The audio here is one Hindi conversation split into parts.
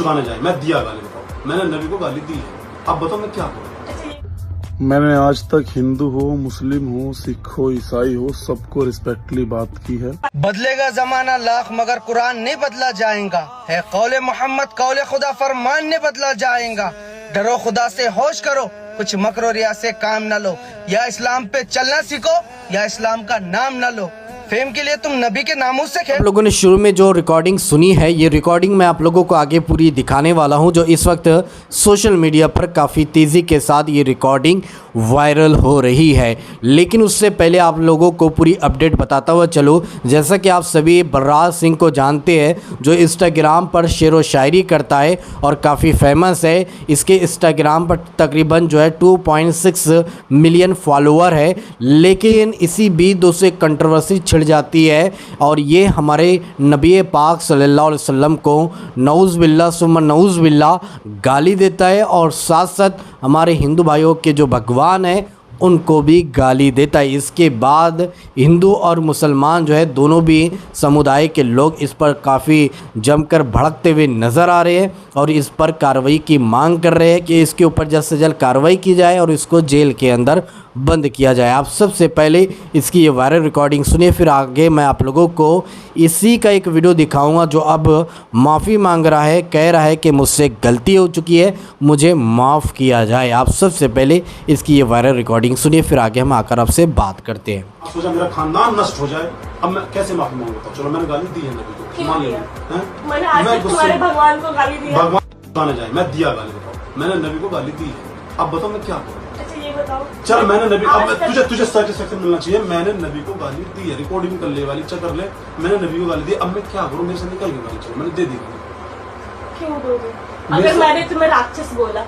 गाने जाए, मैं दिया गाली बताओ, मैंने नबी को गाली दी है, अब बताओ मैं क्या करूँ। मैंने आज तक हिंदू हो, मुस्लिम हो, सिख हो, ईसाई हो, सबको रिस्पेक्टली बात की है। बदलेगा जमाना लाख मगर कुरान नहीं बदला जाएगा, है कौले मोहम्मद कौले खुदा फरमान नहीं बदला जाएगा। डरो खुदा से, होश करो, कुछ मकरो रिया से काम न लो, या इस्लाम पे चलना सीखो या इस्लाम का नाम न लो। फेम के लिए तुम नबी के नामूस से खेल। आप लोगों ने शुरू में जो रिकॉर्डिंग सुनी है, ये रिकॉर्डिंग मैं आप लोगों को आगे पूरी दिखाने वाला हूं, जो इस वक्त सोशल मीडिया पर काफ़ी तेज़ी के साथ ये रिकॉर्डिंग वायरल हो रही है। लेकिन उससे पहले आप लोगों को पूरी अपडेट बताता हुआ चलो। जैसा कि आप सभी बलराज सिंह को जानते हैं, जो इंस्टाग्राम पर शेर व शायरी करता है और काफ़ी फेमस है। इसके इंस्टाग्राम पर तकरीबन जो है 2.6 मिलियन फॉलोअर है। लेकिन इसी बीच दोस्तों एक कंट्रोवर्सी छिड़ जाती है और ये हमारे नबी पाक सल्लल्लाहु अलैहि वसल्लम को नऊज़ बिल्लाह सुम्मा नऊज़ बिल्लाह गाली देता है और साथ साथ हमारे हिंदू भाइयों के जो भगवान हैं उनको भी गाली देता है। इसके बाद हिंदू और मुसलमान जो है दोनों भी समुदाय के लोग इस पर काफ़ी जमकर भड़कते हुए नज़र आ रहे हैं और इस पर कार्रवाई की मांग कर रहे हैं कि इसके ऊपर जल्द से जल्द कार्रवाई की जाए और इसको जेल के अंदर बंद किया जाए। आप सबसे पहले इसकी ये वायरल रिकॉर्डिंग सुनिए, फिर आगे मैं आप लोगों को इसी का एक वीडियो दिखाऊंगा जो अब माफ़ी मांग रहा है, कह रहा है कि मुझसे गलती हो चुकी है, मुझे माफ़ किया जाए। आप सबसे पहले इसकी ये वायरल रिकॉर्डिंग सुनिए, फिर आगे हम आकर आपसे बात करते हैं। सोचा मेरा खानदान नष्ट हो जाए, अब मैं कैसे माफी मांगूंगा। चलो मैंने गाली दी है नबी को, मान लिया, मैंने आज तक तुम्हारे भगवान को गाली दी है। भगवान गाने जाए, मैं दिया गाली बताओ, मैंने नबी को गाली दी है, अब बताओ मैं क्या करूँ। अच्छा ये बताओ, चल मैंने नबी, अब तुझे सेटिस्फेक्शन मिलना चाहिए, मैंने नबी को गाली दी है, रिकॉर्डिंग कर ले वाली कर ले, मैंने नबी को गाली दी, अब मैं क्या करूँ, मेरे से निकल गई गाली, चलो मैंने दे दी। क्यों दोगे? अगर मैंने तुम्हें राक्षस बोला,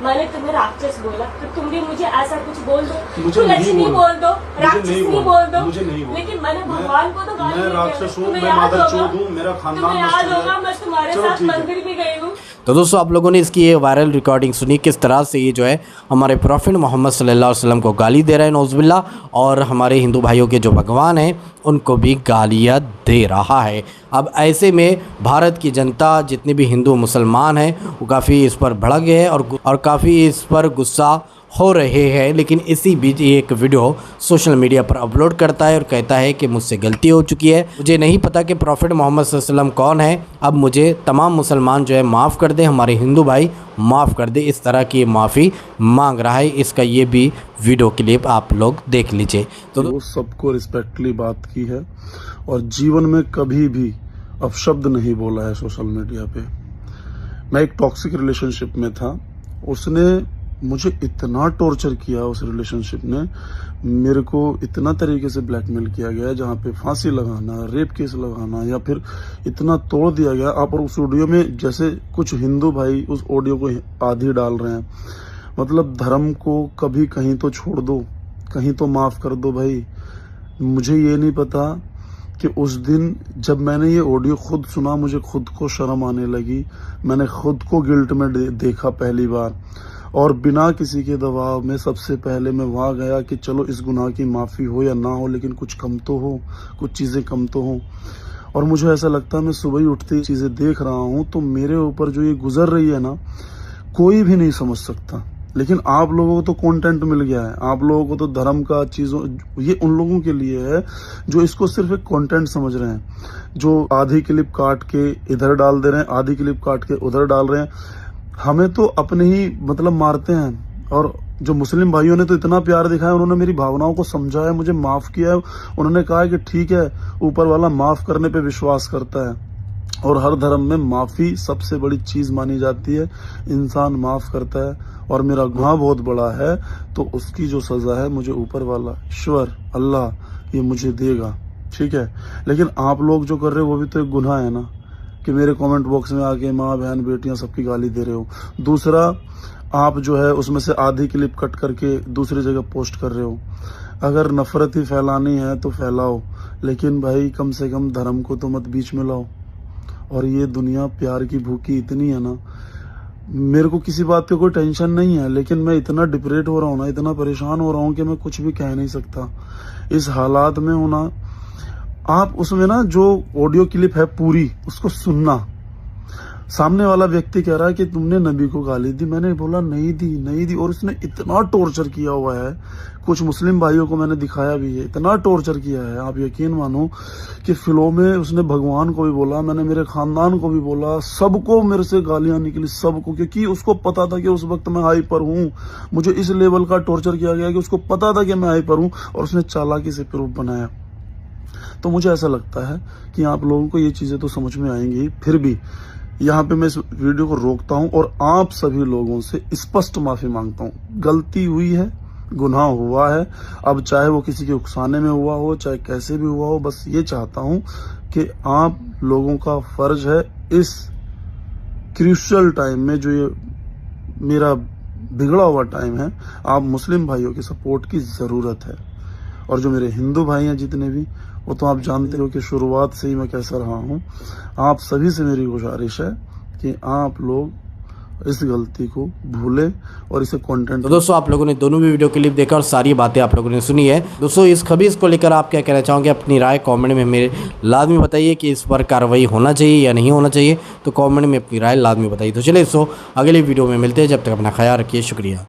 मैंने तुम्हें राक्षस बोला तो तुम भी मुझे ऐसा कुछ बोल दो, मुझे नहीं बोल दो, राक्षस नहीं बोल दो, मुझे नहीं बोल। लेकिन मैंने भगवान को तो गाली मैं राक्षस हूँ, मैं मादरचोद हूँ, मेरा खानदान याद होगा मैं तुम्हारे साथ मंदिर भी गई हूँ। तो दोस्तों आप लोगों ने इसकी ये वायरल रिकॉर्डिंग सुनी, किस तरह से ये जो है हमारे प्रॉफिट मोहम्मद सल्लल्लाहु अलैहि वसल्लम को गाली दे रहा है नौज़ बिल्लाह, और हमारे हिंदू भाइयों के जो भगवान हैं उनको भी गालियाँ दे रहा है। अब ऐसे में भारत की जनता, जितने भी हिंदू मुसलमान हैं, वो काफ़ी इस पर भड़क गए हैं और काफ़ी इस पर गुस्सा हो रहे हैं। लेकिन इसी बीच एक वीडियो सोशल मीडिया पर अपलोड करता है और कहता है कि मुझसे गलती हो चुकी है, मुझे नहीं पता कि प्रॉफिट मोहम्मद सल्लल्लाहु अलैहि वसल्लम कौन है, अब मुझे तमाम मुसलमान जो है माफ़ कर दे, हमारे हिंदू भाई माफ़ कर दे। इस तरह की माफ़ी मांग रहा है। इसका ये भी वीडियो क्लिप आप लोग देख लीजिए। तो सबको रिस्पेक्टली बात की है और जीवन में कभी भी अपशब्द नहीं बोला है सोशल मीडिया पे। मैं एक टॉक्सिक रिलेशनशिप में था, उसने मुझे इतना टॉर्चर किया, उस रिलेशनशिप ने मेरे को इतना तरीके से ब्लैकमेल किया गया, जहाँ पे फांसी लगाना, रेप केस लगाना, या फिर इतना तोड़ दिया गया। आप और उस ऑडियो में जैसे कुछ हिंदू भाई उस ऑडियो को आधी डाल रहे हैं, मतलब धर्म को कभी कहीं तो छोड़ दो, कहीं तो माफ कर दो भाई। मुझे ये नहीं पता कि उस दिन जब मैंने ये ऑडियो खुद सुना, मुझे खुद को शर्म आने लगी, मैंने खुद को गिल्ट में देखा पहली बार, और बिना किसी के दबाव में सबसे पहले मैं वहाँ गया कि चलो इस गुनाह की माफ़ी हो या ना हो, लेकिन कुछ कम तो हो, कुछ चीज़ें कम तो हो। और मुझे ऐसा लगता है मैं सुबह ही उठते चीज़ें देख रहा हूँ तो मेरे ऊपर जो ये गुजर रही है ना, कोई भी नहीं समझ सकता। लेकिन आप लोगों को तो कंटेंट मिल गया है, आप लोगों को तो धर्म का चीज़ों, ये उन लोगों के लिए है जो इसको सिर्फ एक कंटेंट समझ रहे हैं, जो आधी क्लिप काट के इधर डाल दे रहे हैं, आधी क्लिप काट के उधर डाल रहे हैं। हमें तो अपने ही मतलब मारते हैं। और जो मुस्लिम भाइयों ने तो इतना प्यार दिखाया, उन्होंने मेरी भावनाओं को समझा है, मुझे माफ़ किया है। उन्होंने कहा है कि ठीक है, ऊपर वाला माफ़ करने पे विश्वास करता है और हर धर्म में माफ़ी सबसे बड़ी चीज़ मानी जाती है। इंसान माफ़ करता है और मेरा गुनाह बहुत बड़ा है तो उसकी जो सज़ा है मुझे ऊपर वाला ईश्वर अल्लाह ये मुझे देगा, ठीक है। लेकिन आप लोग जो कर रहे हो वो भी तो एक गुनाह है ना, कि मेरे कमेंट बॉक्स में आके माँ बहन बेटियां सबकी गाली दे रहे हो। दूसरा, आप जो है उसमें से आधी क्लिप कट करके दूसरी जगह पोस्ट कर रहे हो। अगर नफरत ही फैलानी है तो फैलाओ, लेकिन भाई कम से कम धर्म को तो मत बीच में लाओ। और ये दुनिया प्यार की भूखी इतनी है ना, मेरे को किसी बात की कोई टेंशन नहीं है, लेकिन मैं इतना डिप्रेट हो रहा हूँ ना, इतना परेशान हो रहा हूँ कि मैं कुछ भी कह नहीं सकता। इस हालात में होना, आप उसमें ना जो ऑडियो क्लिप है पूरी उसको सुनना, सामने वाला व्यक्ति कह रहा है कि तुमने नबी को गाली दी। मैंने बोला नहीं दी। और उसने इतना टॉर्चर किया हुआ है, कुछ मुस्लिम भाइयों को मैंने दिखाया भी है, इतना टॉर्चर किया है, आप यकीन मानो कि फिल्मों में उसने भगवान को भी बोला, मैंने मेरे खानदान को भी बोला, सबको मेरे से गालियां निकली, सबको, क्योंकि उसको पता था कि उस वक्त मैं हाइपर हूँ। मुझे इस लेवल का टॉर्चर किया गया कि उसको पता था कि मैं हाइपर हूँ, और उसने चालाकी से प्रूफ बनाया। तो मुझे ऐसा लगता है कि आप लोगों को ये चीज़ें तो समझ में आएंगी। फिर भी यहाँ पे मैं इस वीडियो को रोकता हूँ और आप सभी लोगों से स्पष्ट माफ़ी मांगता हूँ। गलती हुई है, गुनाह हुआ है, अब चाहे वो किसी के उकसाने में हुआ हो, चाहे कैसे भी हुआ हो, बस ये चाहता हूँ कि आप लोगों का फर्ज है इस क्रूशियल टाइम में, जो ये मेरा बिगड़ा हुआ टाइम है, आप मुस्लिम भाइयों की सपोर्ट की ज़रूरत है। और जो मेरे हिंदू भाई हैं जितने भी, वो तो आप जानते हो कि शुरुआत से ही मैं कैसा रहा हूँ। आप सभी से मेरी गुजारिश है कि आप लोग इस गलती को भूलें और इसे कंटेंट। तो दोस्तों, आप लोगों ने दोनों भी वीडियो क्लिप देखा और सारी बातें आप लोगों ने सुनी है। दोस्तों, इस खबीस को लेकर आप क्या कहना चाहोगे? अपनी राय कमेंट में मेरे लाजमी बताइए कि इस पर कार्रवाई होना चाहिए या नहीं होना चाहिए। तो कमेंट में अपनी राय लाजमी बताइए। तो चलिए दोस्तों, अगले वीडियो में मिलते हैं। जब तक अपना ख्याल रखिए। शुक्रिया।